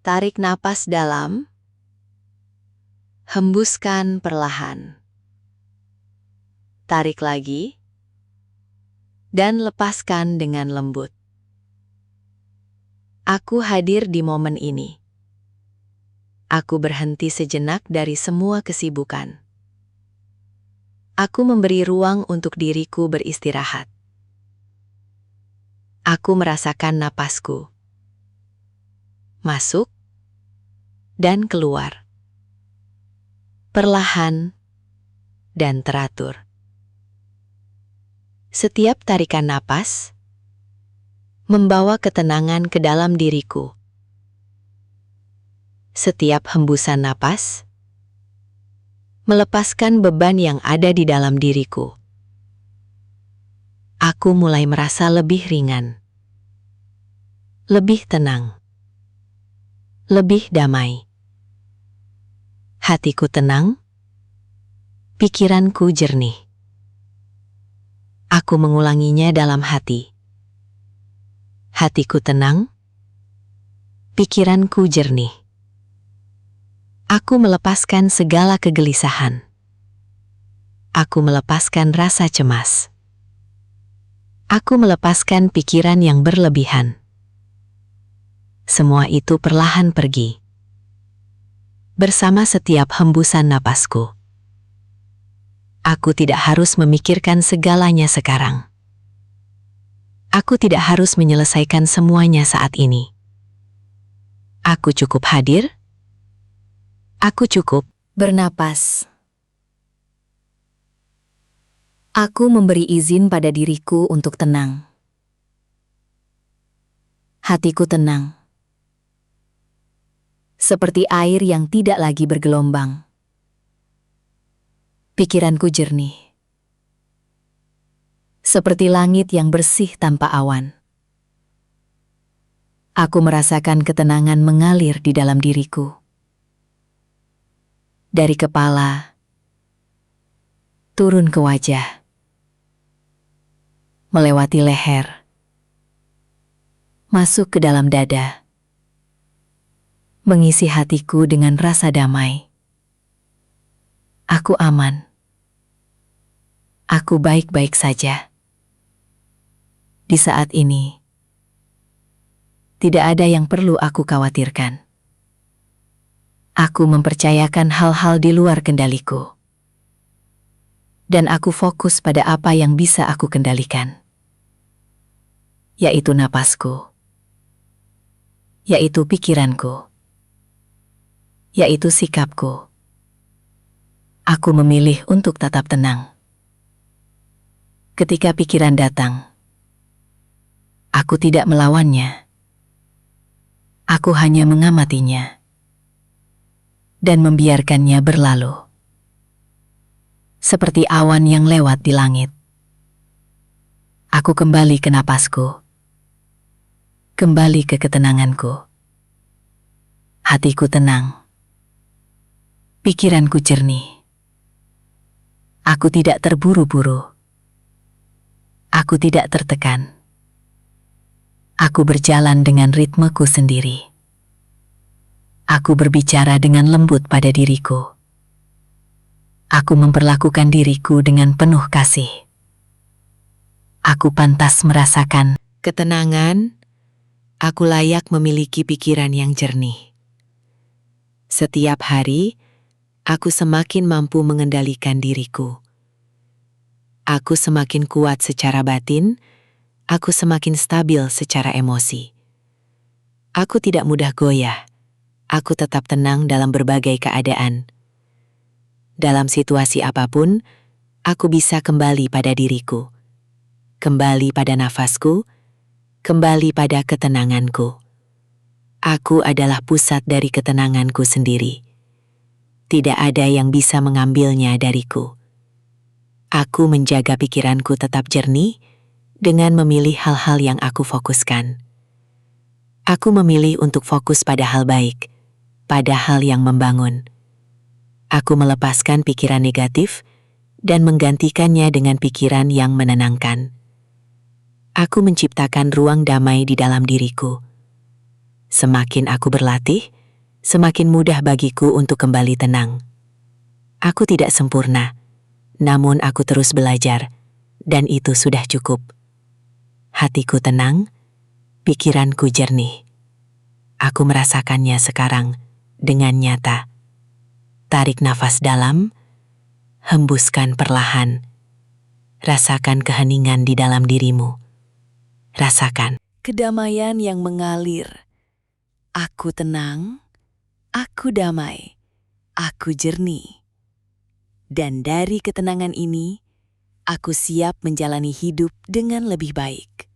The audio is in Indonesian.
Tarik napas dalam, hembuskan perlahan. Tarik lagi, dan lepaskan dengan lembut. Aku hadir di momen ini. Aku berhenti sejenak dari semua kesibukan. Aku memberi ruang untuk diriku beristirahat. Aku merasakan napasku. Masuk dan keluar. Perlahan dan teratur. Setiap tarikan napas membawa ketenangan ke dalam diriku. Setiap hembusan napas melepaskan beban yang ada di dalam diriku. Aku mulai merasa lebih ringan, lebih tenang, lebih damai. Hatiku tenang, pikiranku jernih. Aku mengulanginya dalam hati. Hatiku tenang, pikiranku jernih. Aku melepaskan segala kegelisahan. Aku melepaskan rasa cemas. Aku melepaskan pikiran yang berlebihan. Semua itu perlahan pergi. Bersama setiap hembusan napasku. Aku tidak harus memikirkan segalanya sekarang. Aku tidak harus menyelesaikan semuanya saat ini. Aku cukup hadir. Aku cukup bernapas. Aku memberi izin pada diriku untuk tenang. Hatiku tenang. Seperti air yang tidak lagi bergelombang. Pikiranku jernih. Seperti langit yang bersih tanpa awan. Aku merasakan ketenangan mengalir di dalam diriku. Dari kepala, turun ke wajah. Melewati leher. Masuk ke dalam dada. Mengisi hatiku dengan rasa damai. Aku aman. Aku baik-baik saja. Di saat ini, tidak ada yang perlu aku khawatirkan. Aku mempercayakan hal-hal di luar kendaliku. Dan aku fokus pada apa yang bisa aku kendalikan. Yaitu napasku. Yaitu pikiranku. Yaitu sikapku. Aku memilih untuk tetap tenang. Ketika pikiran datang, aku tidak melawannya. Aku hanya mengamatinya dan membiarkannya berlalu. Seperti awan yang lewat di langit. Aku kembali ke napasku. Kembali ke ketenanganku. Hatiku tenang. Pikiranku jernih. Aku tidak terburu-buru. Aku tidak tertekan. Aku berjalan dengan ritmeku sendiri. Aku berbicara dengan lembut pada diriku. Aku memperlakukan diriku dengan penuh kasih. Aku pantas merasakan ketenangan. Aku layak memiliki pikiran yang jernih. Setiap hari, aku semakin mampu mengendalikan diriku. Aku semakin kuat secara batin, aku semakin stabil secara emosi. Aku tidak mudah goyah, aku tetap tenang dalam berbagai keadaan. Dalam situasi apapun, aku bisa kembali pada diriku, kembali pada nafasku, kembali pada ketenanganku. Aku adalah pusat dari ketenanganku sendiri. Tidak ada yang bisa mengambilnya dariku. Aku menjaga pikiranku tetap jernih dengan memilih hal-hal yang aku fokuskan. Aku memilih untuk fokus pada hal baik, pada hal yang membangun. Aku melepaskan pikiran negatif dan menggantikannya dengan pikiran yang menenangkan. Aku menciptakan ruang damai di dalam diriku. Semakin aku berlatih, semakin mudah bagiku untuk kembali tenang. Aku tidak sempurna, namun aku terus belajar, dan itu sudah cukup. Hatiku tenang, pikiranku jernih. Aku merasakannya sekarang dengan nyata. Tarik nafas dalam, hembuskan perlahan. Rasakan keheningan di dalam dirimu. Rasakan kedamaian yang mengalir. Aku tenang, aku damai, aku jernih. Dan dari ketenangan ini, aku siap menjalani hidup dengan lebih baik.